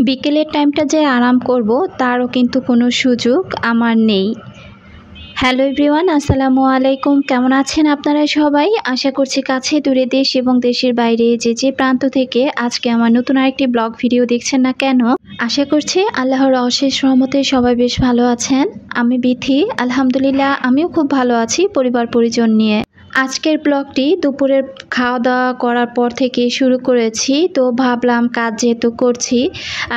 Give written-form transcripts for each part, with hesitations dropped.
বিকেলের টাইমটা যে আরাম করব তারও কিন্তু কোনো সুযোগ আমার নেই। হ্যালো এভরিওয়ান, আসসালামু আলাইকুম। কেমন আছেন আপনারা সবাই? আশা করছি কাছে দূরে দেশ এবং দেশের বাইরে যে প্রান্ত থেকে আজকে আমার নতুন আরেকটি ব্লগ ভিডিও দেখছেন না কেন, আশা করছি আল্লাহর অশেষ রহমতে সবাই বেশ ভালো আছেন। আমি বিথি, আলহামদুলিল্লাহ আমিও খুব ভালো আছি পরিবার পরিজন নিয়ে। আজকের ব্লগটি দুপুরের খাওয়া দাওয়া করার পর থেকে শুরু করেছি। তো ভাবলাম কাজ যেহেতু করছি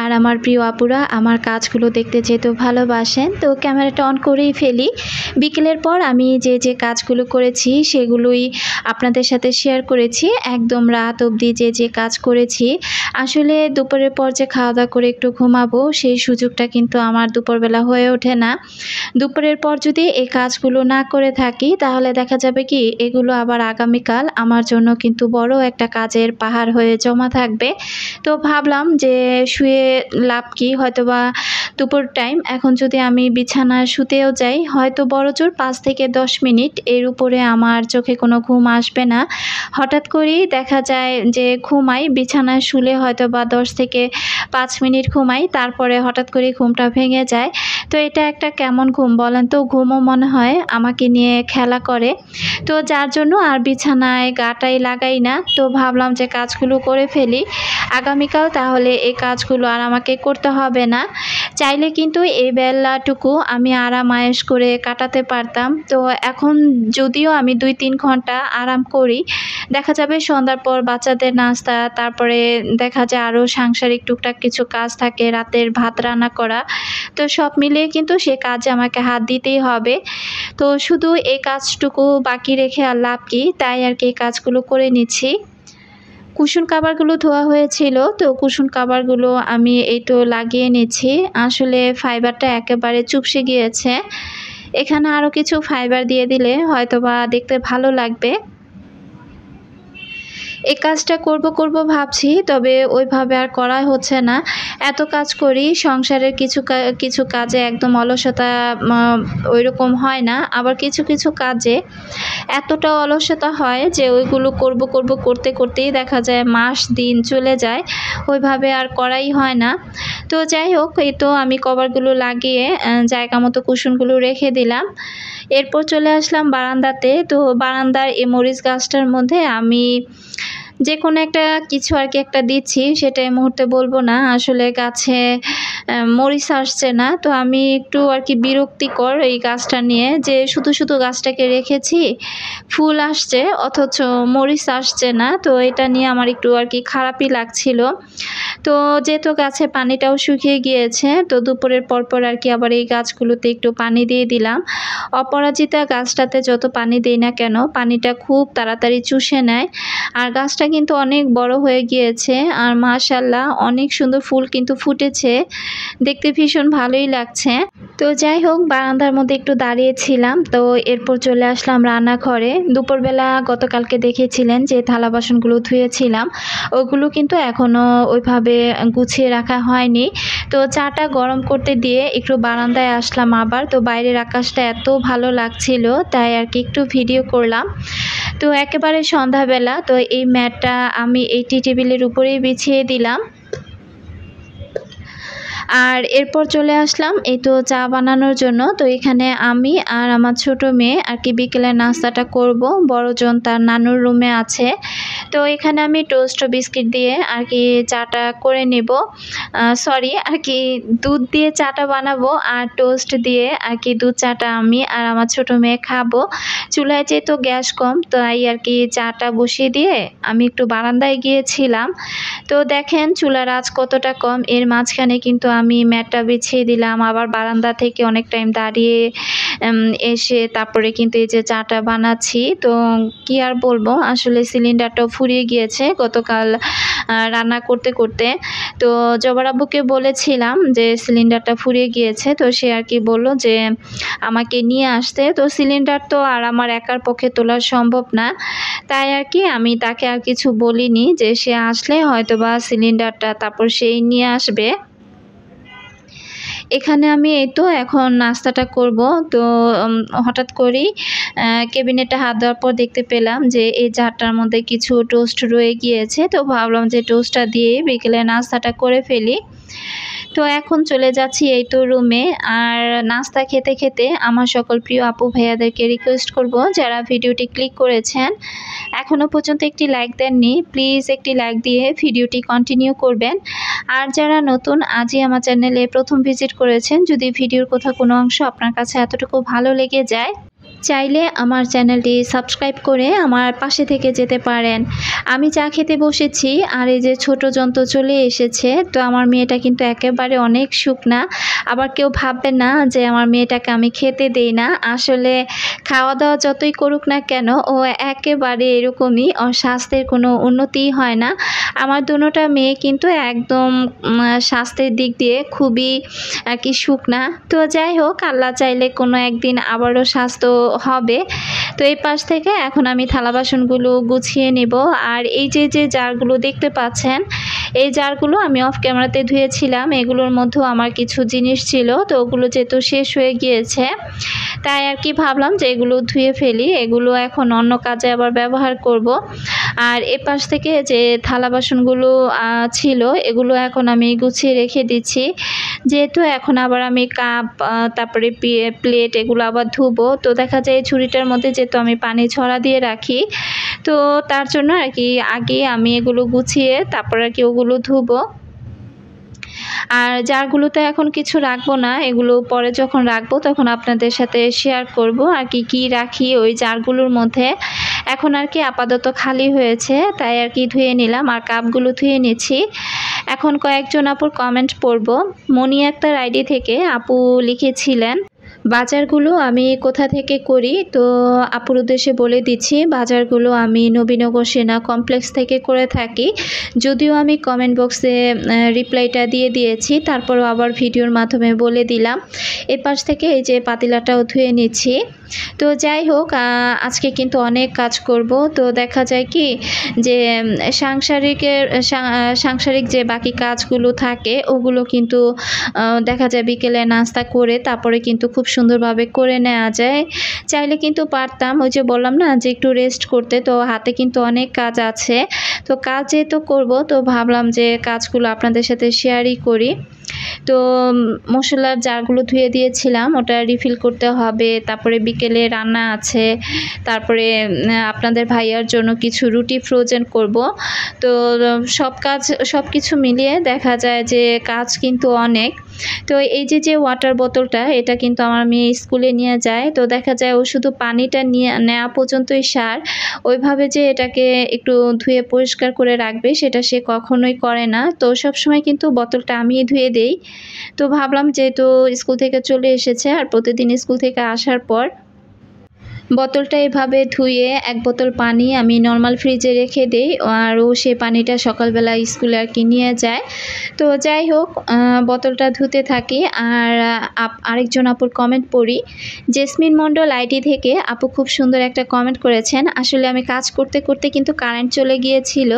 আর আমার প্রিয় আপুরা আমার কাজগুলো দেখতে যেহেতু ভালোবাসেন, তো ক্যামেরাটা অন করেই ফেলি। বিকেলের পর আমি যে কাজগুলো করেছি সেগুলোই আপনাদের সাথে শেয়ার করেছি। একদম রাত অবধি যে কাজ করেছি। আসলে দুপুরের পর যে খাওয়া দাওয়া করে একটু ঘুমাবো সেই সুযোগটা কিন্তু আমার দুপুরবেলা হয়ে ওঠে না। দুপুরের পর যদি এই কাজগুলো না করে থাকি তাহলে দেখা যাবে কি এগুলো আবার আগামীকাল আমার জন্য কিন্তু বড় একটা কাজের পাহাড় হয়ে জমা থাকবে। তো ভাবলাম যে শুয়ে লাভ কি, হয়তোবা দুপুর টাইম এখন যদি আমি বিছানায় শুতেও যাই হয়তো বড়জোর 5 থেকে 10 মিনিট, এর উপরে আমার চোখে কোনো ঘুম আসবে না। হঠাৎ করেই দেখা যায় যে ঘুমাই, বিছানায় শুলে হয়তোবা 10 থেকে 5 মিনিট ঘুমাই, তারপরে হঠাৎ করে ঘুমটা ভেঙে যায়। তো এটা একটা কেমন ঘুম বলেন তো? ঘুমও মনে হয় আমাকে নিয়ে খেলা করে। তো যার জন্য আর বিছানায় গাটাই লাগাই না। তো ভাবলাম যে কাজগুলো করে ফেলি আগামীকাল, তাহলে এই কাজগুলো আর আমাকে করতে হবে না। চাইলে কিন্তু এই বেলাটুকু আমি আরাম আয়েশ করে কাটাতে পারতাম। তো এখন যদিও আমি 2-3 ঘন্টা আরাম করি, দেখা যাবে সন্ধ্যার পর বাচ্চাদের নাস্তা, তারপরে দেখা যায় আরও সাংসারিক টুকটাক কিছু কাজ থাকে, রাতের ভাত রান্না করা। তো সব মিলিয়ে কিন্তু সে কাজে আমাকে হাত দিতেই হবে। তো শুধু এই কাজটুকু বাকি রেখে আর লাভ কি, তাই আর কি এই কাজগুলো করে নিচ্ছি। কুশন কাভারগুলো ধোয়া হয়েছিল, তো কুশন কাভারগুলো আমি এই তো লাগিয়ে নিচ্ছি। আসলে ফাইবারটা একেবারে চুপসে গিয়েছে, এখানে আরও কিছু ফাইবার দিয়ে দিলে হয়তোবা দেখতে ভালো লাগবে। এই কাজটা করব ভাবছি, তবে ওইভাবে আর করা হচ্ছে না। এত কাজ করি, সংসারের কিছু কাজে একদম অলসতা ওইরকম হয় না, আবার কিছু কাজে এতটা অলসতা হয় যে ওইগুলো করতে করতেই দেখা যায় মাস দিন চলে যায়, ওইভাবে আর করাই হয় না। তো যাই হোক, এই তো আমি কভারগুলো লাগিয়ে জায়গা মতো কুশনগুলো রেখে দিলাম। এরপর চলে আসলাম বারান্দাতে। তো বারান্দার এই মরিচ গাছটার মধ্যে আমি যে কোনো একটা কিছু আর কি একটা দিচ্ছি, সেটা এই মুহূর্তে বলবো না। আসলে গাছে মরিচ আসছে না, তো আমি একটু আর কি বিরক্তিকর এই গাছটা নিয়ে, যে শুধু গাছটাকে রেখেছি, ফুল আসছে অথচ মরিচ আসছে না। তো এটা নিয়ে আমার একটু আর কি খারাপই লাগছিল। তো যেহেতু গাছে পানিটাও শুকিয়ে গিয়েছে, তো দুপুরের পরপর আর কি আবার এই গাছগুলোতে একটু পানি দিয়ে দিলাম। অপরাজিতা গাছটাতে যত পানি দিই না কেন পানিটা খুব তাড়াতাড়ি চুষে নেয়। আর গাছটা কিন্তু অনেক বড় হয়ে গিয়েছে, আর মাশাআল্লাহ অনেক সুন্দর ফুল কিন্তু ফুটেছে, দেখতে ভীষণ ভালোই লাগছে। তো যাই হোক, বারান্দার মধ্যে একটু দাঁড়িয়েছিলাম। তো এরপর চলে আসলাম রান্নাঘরে। দুপুরবেলা গতকালকে দেখেছিলেন যে থালা বাসনগুলো ধুয়েছিলাম, ওগুলো কিন্তু এখনও ওইভাবে গুছিয়ে রাখা হয়নি। তো চাটা গরম করতে দিয়ে একটু বারান্দায় আসলাম আবার। তো বাইরের আকাশটা এত ভালো লাগছিল, তাই আর কি একটু ভিডিও করলাম। তো একেবারে সন্ধ্যাবেলা, তো এই ম্যাটটা আমি এই টি টেবিলের উপরেই বিছিয়ে দিলাম। আর এরপর চলে আসলাম এই তো চা বানানোর জন্য। তো এখানে আমি আর আমার ছোট মেয়ে আর কি বিকেলের নাস্তাটা করব। বড়জন তার নানুর রুমে আছে। তো এখানে আমি টোস্ট বিস্কিট দিয়ে আর কি চাটা করে নেব, সরি আর কি দুধ দিয়ে চাটা বানাবো, আর টোস্ট দিয়ে আর কি দুধ চাটা আমি আর আমার ছোট মেয়ে খাবো। চুলায় যেহেতু গ্যাস কম, তাই আর কি চাটা বসিয়ে দিয়ে আমি একটু বারান্দায় গিয়েছিলাম। তো দেখেন চুলার আঁচ কতটা কম, এর মাঝখানে কিন্তু আমি ম্যাটটা বিছিয়ে দিলাম। আবার বারান্দা থেকে অনেক টাইম দাঁড়িয়ে এসে তারপরে কিন্তু এই যে চাটা বানাচ্ছি। তো কি আর বলবো, আসলে সিলিন্ডারটাও ফুরিয়ে গিয়েছে গতকাল রান্না করতে করতে। তো জবার আব্বুকে বলেছিলাম যে সিলিন্ডারটা ফুরিয়ে গিয়েছে, তো সে আর কি বললো যে আমাকে নিয়ে আসতে। তো সিলিন্ডার তো আর আমার একার পক্ষে তোলা সম্ভব না, তাই আর কি আমি তাকে আর কিছু বলিনি, যে সে আসলে হয়তোবা সিলিন্ডারটা তারপর সেই নিয়ে আসবে। এখানে আমি এই তো এখন নাস্তাটা করব। তো হঠাৎ করেই ক্যাবিনেটে হাত দেওয়ার পর দেখতে পেলাম যে এই জারটার মধ্যে কিছু টোস্ট রয়ে গিয়েছে। তো ভাবলাম যে টোস্টটা দিয়ে বিকেলে নাস্তাটা করে ফেলি। তো এখন চলে যাচ্ছি এই তো রুমে। আর নাস্তা খেতে খেতে আমার সকল প্রিয় আপু ভাইয়াদেরকে রিকোয়েস্ট করব, যারা ভিডিওটি ক্লিক করেছেন এখনও পর্যন্ত একটি লাইক দেননি, প্লিজ একটি লাইক দিয়ে ভিডিওটি কন্টিনিউ করবেন। আর যারা নতুন আজই আমার চ্যানেলে প্রথম ভিজিট করেছেন, যদি ভিডিওর কোথাও কোনো অংশ আপনার কাছে এতটুকু ভালো লেগে যায়, চাইলে আমার চ্যানেলটি সাবস্ক্রাইব করে আমার পাশে থেকে যেতে পারেন। আমি চা খেতে বসেছি আর এই যে ছোট যন্ত্র চলে এসেছে। তো আমার মেয়েটা কিন্তু একেবারে অনেক শুকনা। আবার কেউ ভাববে না যে আমার মেয়েটাকে আমি খেতে দেই না, আসলে খাওয়া দাওয়া যতই করুক না কেন ও একেবারে এরকমই, ওর স্বাস্থ্যের কোনো উন্নতিই হয় না। আমার দুটোটা মেয়ে কিন্তু একদম স্বাস্থ্যের দিক দিয়ে খুবই আর কি শুকনা। তো যাই হোক, আল্লাহ চাইলে কোনো একদিন আবারও স্বাস্থ্য হবে। তো এই পাশ থেকে এখন আমি থালা বাসনগুলো গুছিয়ে নেব। আর এই যে যে জারগুলো দেখতে পাচ্ছেন, এই জারগুলো আমি অফ ক্যামেরাতে ধুয়েছিলাম। এগুলোর মধ্যেও আমার কিছু জিনিস ছিল, তো ওগুলো যেহেতু শেষ হয়ে গিয়েছে তাই আর কি ভাবলাম যে এগুলো ধুয়ে ফেলি, এগুলো এখন অন্য কাজে আবার ব্যবহার করব। আর এ পাশ থেকে যে থালা বাসনগুলো ছিল এগুলো এখন আমি গুছিয়ে রেখে দিচ্ছি, যেহেতু এখন আবার আমি কাপ তারপরে প্লেট এগুলো আবার ধুবো। তো দেখা যায় ঝুড়িটার মধ্যে যেহেতু আমি পানি ছড়া দিয়ে রাখি, তো তার জন্য আর কি আগে আমি এগুলো গুছিয়ে তারপর আর কি ওগুলো ধুবো। আর জারগুলোতে এখন কিছু রাখবো না, এগুলো পরে যখন রাখবো তখন আপনাদের সাথে শেয়ার করব আর কি রাখি ওই জারগুলোর মধ্যে। এখন আর কি আপাতত খালি হয়েছে তাই আর কি ধুয়ে নিলাম। আর কাপগুলো ধুয়ে নিচ্ছি। এখন কয়েকজন আপুর কমেন্ট পড়ব। মনি আক্তার আইডি থেকে আপু লিখেছিলেন, বাজারগুলো আমি কোথা থেকে করি। তো আপুর উদ্দেশ্যে বলে দিচ্ছি, বাজারগুলো আমি নবীনগর সেনা কমপ্লেক্স থেকে করে থাকি। যদিও আমি কমেন্ট বক্সে রিপ্লাইটা দিয়ে দিয়েছি, তারপরও আবার ভিডিওর মাধ্যমে বলে দিলাম। এপাশ থেকে এই যে পাতিলাটাও ধুয়ে নিচ্ছি। তো যাই হোক, আজকে কিন্তু অনেক কাজ করব। তো দেখা যায় কি যে সাংসারিক যে বাকি কাজগুলো থাকে ওগুলো কিন্তু দেখা যায় বিকেলে নাস্তা করে তারপরে কিন্তু খুব সুন্দরভাবে করে নেওয়া যায়। চাইলে কিন্তু পারতাম, ওই যে বললাম না যে একটু রেস্ট করতে, তো হাতে কিন্তু অনেক কাজ আছে। তো কাজ যেহেতু করব তো ভাবলাম যে কাজগুলো আপনাদের সাথে শেয়ারই করি। তো মশলার জারগুলো ধুয়ে দিয়েছিলাম, ওটা রিফিল করতে হবে। তারপরে বিকেলে রান্না আছে, তারপরে আপনাদের ভাইয়ার জন্য কিছু রুটি ফ্রোজেন করব। তো সব কিছু মিলিয়ে দেখা যায় যে কাজ কিন্তু অনেক। তো এই যে ওয়াটার বোতলটা, এটা কিন্তু আমার মেয়ে স্কুলে নিয়ে যায়। তো দেখা যায় ও শুধু পানিটা নিয়ে নেওয়া পর্যন্তই সার, ওইভাবে যে এটাকে একটু ধুয়ে পরিষ্কার করে রাখবে সেটা সে কখনোই করে না। তো সবসময় কিন্তু বোতলটা আমি ধুয়ে দেই। তো ভাবলাম যেহেতু স্কুল থেকে চলে এসেছে আর প্রতিদিন স্কুল থেকে আসার পর বোতলটা এভাবে ধুয়ে এক বোতল পানি আমি নর্মাল ফ্রিজে রেখে দিই, আর ও সে পানিটা সকালবেলা স্কুলে আর কি নিয়ে যায়। তো যাই হোক, বোতলটা ধুতে থাকি। আর আরেকজন আপুর কমেন্ট পড়ি। জেসমিন মণ্ডল আইডি থেকে আপু খুব সুন্দর একটা কমেন্ট করেছেন। আসলে আমি কাজ করতে করতে কিন্তু কারেন্ট চলে গিয়েছিল,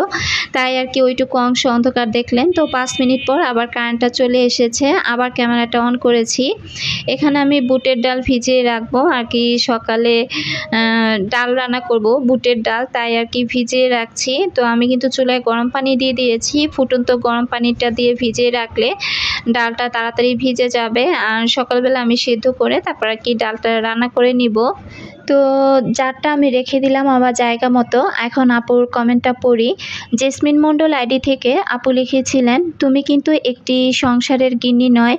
তাই আর কি ওইটুকু অংশ অন্ধকার দেখলেন। তো 5 মিনিট পর আবার কারেন্টটা চলে এসেছে, আবার ক্যামেরাটা অন করেছি। এখানে আমি বুটের ডাল ভিজিয়ে রাখবো আর কি, সকালে ডাল রান্না করব বুটের ডাল, তাই আর কি ভিজিয়ে রাখছি। তো আমি কিন্তু চুলায় গরম পানি দিয়ে দিয়েছি, ফুটন্ত গরম পানিটা দিয়ে ভিজিয়ে রাখলে ডালটা তাড়াতাড়ি ভিজে যাবে। আর সকালবেলা আমি সিদ্ধ করে তারপর আর কি ডালটা রান্না করে নিব। তো জারটা আমি রেখে দিলাম আমার জায়গা মতো। এখন আপুর কমেন্টটা পড়ি। জেসমিন মণ্ডল আইডি থেকে আপু লিখেছিলেন, তুমি কিন্তু একটি সংসারের গিন্নি নয়,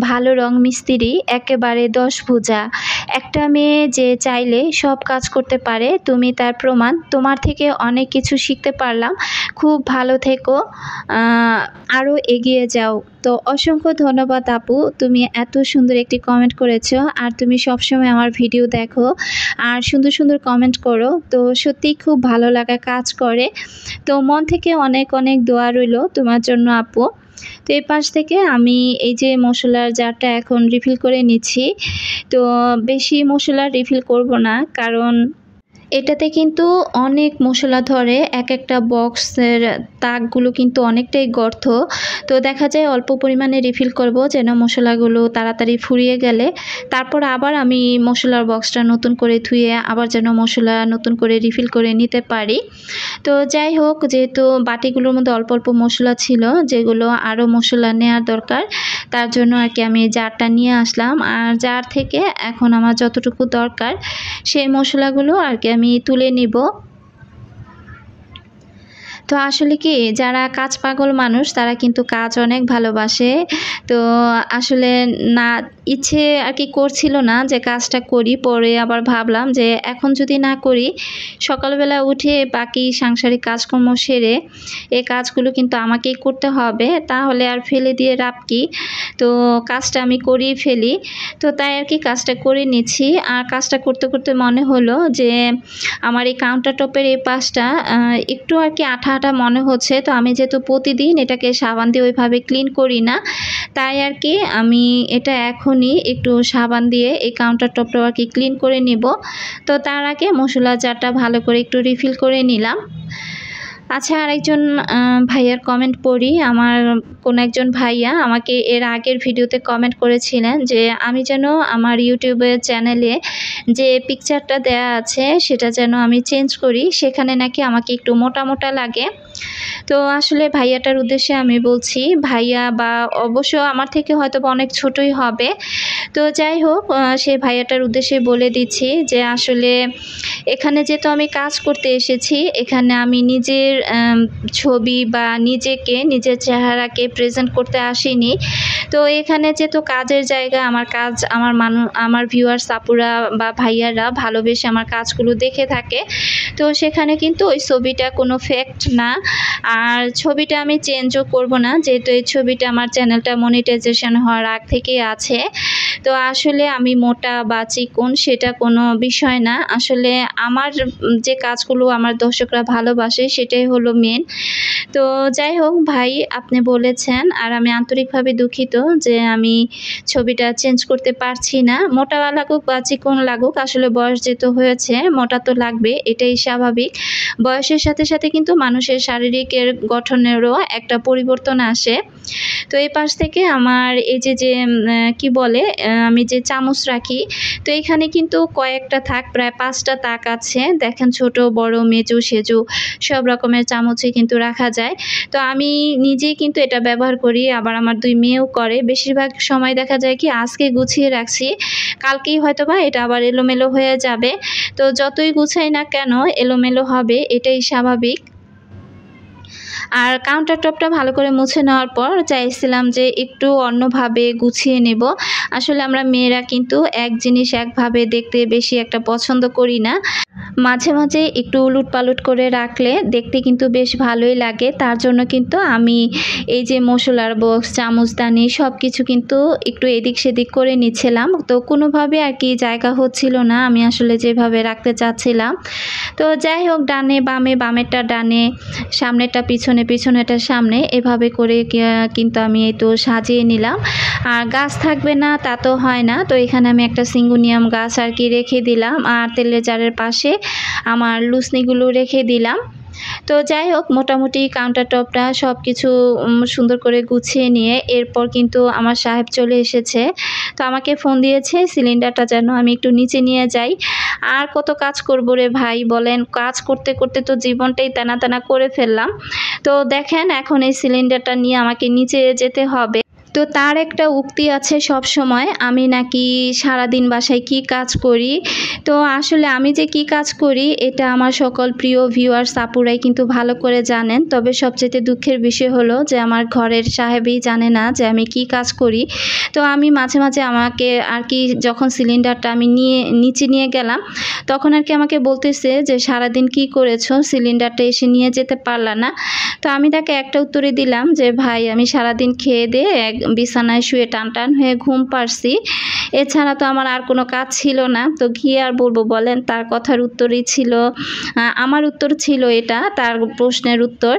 ভালো রং মিস্ত্রি, একেবারে 10 ভুজা। একটা মেয়ে যে চাইলে সব কাজ করতে পারে, তুমি তার প্রমাণ। তোমার থেকে অনেক কিছু শিখতে পারলাম। খুব ভালো থেকো, আরও এগিয়ে যাও। তো অসংখ্য ধন্যবাদ আপু, তুমি এত সুন্দর একটি কমেন্ট করেছো। আর তুমি সবসময় আমার ভিডিও দেখো আর সুন্দর সুন্দর কমেন্ট করো, তো সত্যিই খুব ভালো লাগা কাজ করে। তো মন থেকে অনেক অনেক দোয়া রইল তোমার জন্য আপু। তো এই পাশ থেকে আমি এই যে মশলার জারটা এখন রিফিল করে নিচ্ছি। তো বেশি মশলা রিফিল করব না, কারণ এটাতে কিন্তু অনেক মশলা ধরে, এক একটা বক্সের তাকগুলো কিন্তু অনেকটাই গর্ত। তো দেখা যায় অল্প পরিমাণে রিফিল করব যেন মশলাগুলো তাড়াতাড়ি ফুরিয়ে গেলে তারপর আবার আমি মশলার বক্সটা নতুন করে ধুয়ে আবার যেন মশলা নতুন করে রিফিল করে নিতে পারি। তো যাই হোক, যেহেতু বাটিগুলোর মধ্যে অল্প অল্প মশলা ছিল যেগুলো আরও মশলা নেওয়ার দরকার, তার জন্য আর কি আমি জারটা নিয়ে আসলাম। আর জার থেকে এখন আমার যতটুকু দরকার সেই মশলাগুলো আর কি আমি তুলে নিব। তো আসলে কি, যারা কাজ পাগল মানুষ তারা কিন্তু কাজ অনেক ভালোবাসে। তো আসলে না ইচ্ছে আর কি করছিল না যে কাজটা করি, পরে আবার ভাবলাম যে এখন যদি না করি, সকালবেলা উঠে বাকি সাংসারিক কাজকর্ম সেরে এই কাজগুলো কিন্তু আমাকেই করতে হবে, তাহলে আর ফেলে দিয়ে লাভ কি। তো কাজটা আমি করেই ফেলি। তো তাই আর কি কাজটা করে নিচ্ছি। আর কাজটা করতে করতে মনে হলো যে আমার এই কাউন্টার টপের এই পাশটা একটু আর কি আঠা আঠা মনে হচ্ছে। তো আমি যেহেতু প্রতিদিন এটাকে সাবান দিয়ে ওইভাবে ক্লিন করি না, তাই আর কি আমি এটা এখনই একটু সাবান দিয়ে এই কাউন্টার টপটা আর কি ক্লিন করে নিব। তো তার আগে মশলা জারটা ভালো করে একটু রিফিল করে নিলাম। আচ্ছা, আরেকজন ভাইয়ার কমেন্ট পড়ি। আমার কোনো একজন ভাইয়া আমাকে এর আগের ভিডিওতে কমেন্ট করেছিলেন যে আমি যেন আমার ইউটিউবের চ্যানেলে যে পিকচারটা দেয়া আছে সেটা যেন আমি চেঞ্জ করি, সেখানে নাকি আমাকে একটু মোটা মোটা লাগে। তো আসলে ভাইয়াটার উদ্দেশ্যে আমি বলছি, ভাইয়া বা অবশ্য আমার থেকে হয়তো অনেক ছোটই হবে। তো যাই হোক, সেই ভাইয়াটার উদ্দেশ্যে বলে দিচ্ছি যে আসলে এখানে যেহেতু আমি কাজ করতে এসেছি, এখানে আমি নিজের ছবি বা নিজের চেহারাকে প্রেজেন্ট করতে আসিনি। তো এখানে যেহেতু কাজের জায়গা, আমার ভিউয়ার্স আপুরা বা ভাইয়ারা ভালোবেসে আমার কাজগুলো দেখে থাকে। তো সেখানে কিন্তু ওই ছবিটা কোনো ফ্যাক্ট না, আর ছবিটা আমি চেঞ্জও করব না, যেহেতু এই ছবিটা আমার চ্যানেলটা মনিটাইজেশন হওয়ার আগ থেকেই আছে। তো আসলে আমি মোটা বা চিকন সেটা কোনো বিষয় না, আসলে আমার যে কাজগুলো আমার দর্শকরা ভালোবাসে সেটাই হলো মেন। তো যাই হোক ভাই, আপনি বলেছেন আর আমি আন্তরিকভাবে দুঃখিত যে আমি ছবিটা চেঞ্জ করতে পারছি না। মোটা লাগুক বা চিকন লাগুক, আসলে বয়স যেহেতু হয়েছে মোটা তো লাগবে, এটাই স্বাভাবিক। বয়সের সাথে সাথে কিন্তু মানুষের শারীরিকের গঠনেরও একটা পরিবর্তন আসে। তো এই পাশ থেকে আমার এই যে কি বলে, আমি যে চামচ রাখি, তো এখানে কিন্তু কয়েকটা থাক, প্রায় 5টা তাক আছে। দেখেন ছোট বড় মেজো সেজো সব রকমের চামচই কিন্তু রাখা যায়। তো আমি নিজেই কিন্তু এটা ব্যবহার করি, আবার আমার 2 মেয়েও করে। বেশিরভাগ সময় দেখা যায় কি আজকে গুছিয়ে রাখছি, কালকেই হয়তোবা এটা আবার এলোমেলো হয়ে যাবে। তো যতই গুছাই না কেন এলোমেলো হবে, এটাই স্বাভাবিক। আর কাউন্টার টপটা ভালো করে মুছে নেওয়ার পর চাইছিলাম যে একটু অন্যভাবে গুছিয়ে নেব। আসলে আমরা মেয়েরা কিন্তু এক জিনিস একভাবে দেখতে বেশি একটা পছন্দ করি না, মাঝে মাঝে একটু উলটপালট করে রাখলে দেখতে কিন্তু বেশ ভালোই লাগে। তার জন্য কিন্তু আমি এই যে মশলার বক্স, চামচদানি সব কিছু কিন্তু একটু এদিক সেদিক করে নিচ্ছিলাম। তো কোনোভাবে আর কি জায়গা হচ্ছিল না আমি আসলে যেভাবে রাখতে চাচ্ছিলাম। তো যাই হোক, ডানে বামে, বামেরটা ডানে, সামনেটা পিছনে, পিছনেটা সামনে, এভাবে করে কিন্তু আমি এই তো সাজিয়ে নিলাম। আর গাছ থাকবে না তা তো হয় না, তো এখানে আমি একটা সিঙ্গোনিয়াম গাছ আর কি রেখে দিলাম, আর তেলের জারের পাশে আমার লুসনিগুলো রেখে দিলাম। তো যাই হোক, মোটামুটি কাউন্টার টপটা সব কিছু সুন্দর করে গুছিয়ে নিয়ে এরপর কিন্তু আমার সাহেব চলে এসেছে। তো আমাকে ফোন দিয়েছে সিলিন্ডারটা যেন আমি একটু নিচে নিয়ে যাই। আর কত কাজ করবো রে ভাই বলেন, কাজ করতে করতে তো জীবনটাই টানা টানা করে ফেললাম। তো দেখেন এখন এই সিলিন্ডারটা নিয়ে আমাকে নিচে যেতে হবে। তো তার একটা উক্তি আছে সব সময়, আমি নাকি সারাদিন বাসায় কি কাজ করি। তো আসলে আমি যে কি কাজ করি এটা আমার সকল প্রিয় ভিউয়ার্স আপুরাই কিন্তু ভালো করে জানেন। তবে সবচেয়ে দুঃখের বিষয় হলো যে আমার ঘরের সাহেবই জানে না যে আমি কি কাজ করি। তো আমি মাঝে মাঝে আমাকে আর কি যখন সিলিন্ডারটা আমি নিচে নিয়ে গেলাম, তখন আর কি আমাকে বলতেছে যে সারাদিন কি করেছো, সিলিন্ডারটা এসে নিয়ে যেতে পারলা না। তো আমি তাকে একটা উত্তরে দিলাম যে ভাই আমি সারাদিন খেয়ে দিয়ে বিছানায় শুয়ে টান টান হয়ে ঘুম পারছি। এছাড়া তো আমার আর কোনো কাজ ছিল না। তো কি আর বলবো বলেন, তার কথার উত্তরই ছিল আমার উত্তর ছিল এটা, তার প্রশ্নের উত্তর।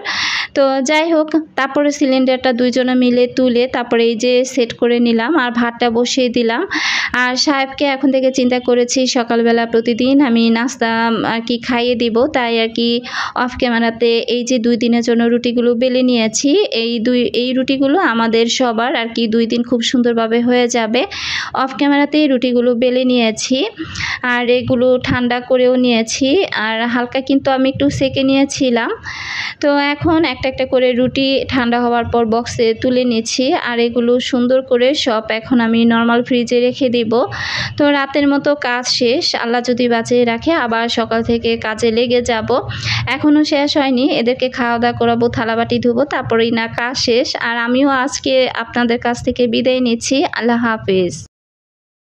তো যাই হোক, তারপরে সিলিন্ডারটা দুইজনে মিলে তুলে তারপরে এই যে সেট করে নিলাম আর ভাতটা বসিয়ে দিলাম। আর সাহেবকে এখন থেকে চিন্তা করেছি সকালবেলা প্রতিদিন আমি নাস্তা আর কি খাইয়ে দিব, তাই আর কি অফ ক্যামেরাতে এই যে 2 দিনের জন্য রুটিগুলো বেলে নিয়েছি। এই রুটিগুলো আমাদের সবার আর কি 2 দিন খুব সুন্দরভাবে হয়ে যাবে। অফ ক্যামেরাতেই রুটিগুলো বেলে নিয়েছি আর এগুলো ঠান্ডা করেও নিয়েছি। আর হালকা কিন্তু আমি একটু সেকে নিয়েছিলাম। তো এখন একটা একটা করে রুটি ঠান্ডা হওয়ার পর বক্সে তুলে নিচ্ছি আর এগুলো সুন্দর করে সব এখন আমি নর্মাল ফ্রিজে রেখে দিব। তো রাতের মতো কাজ শেষ, আল্লাহ যদি বাঁচিয়ে রাখে আবার সকাল থেকে কাজে লেগে যাব। এখনও শেষ হয়নি, এদেরকে খাওয়া দাওয়া করাবো, থালাবাটি ধুবো, তারপরেই না কাজ শেষ। আর আমিও আজকে আপনাদের কাছ থেকে বিদায় নিচ্ছি। আল্লাহ হাফেজ।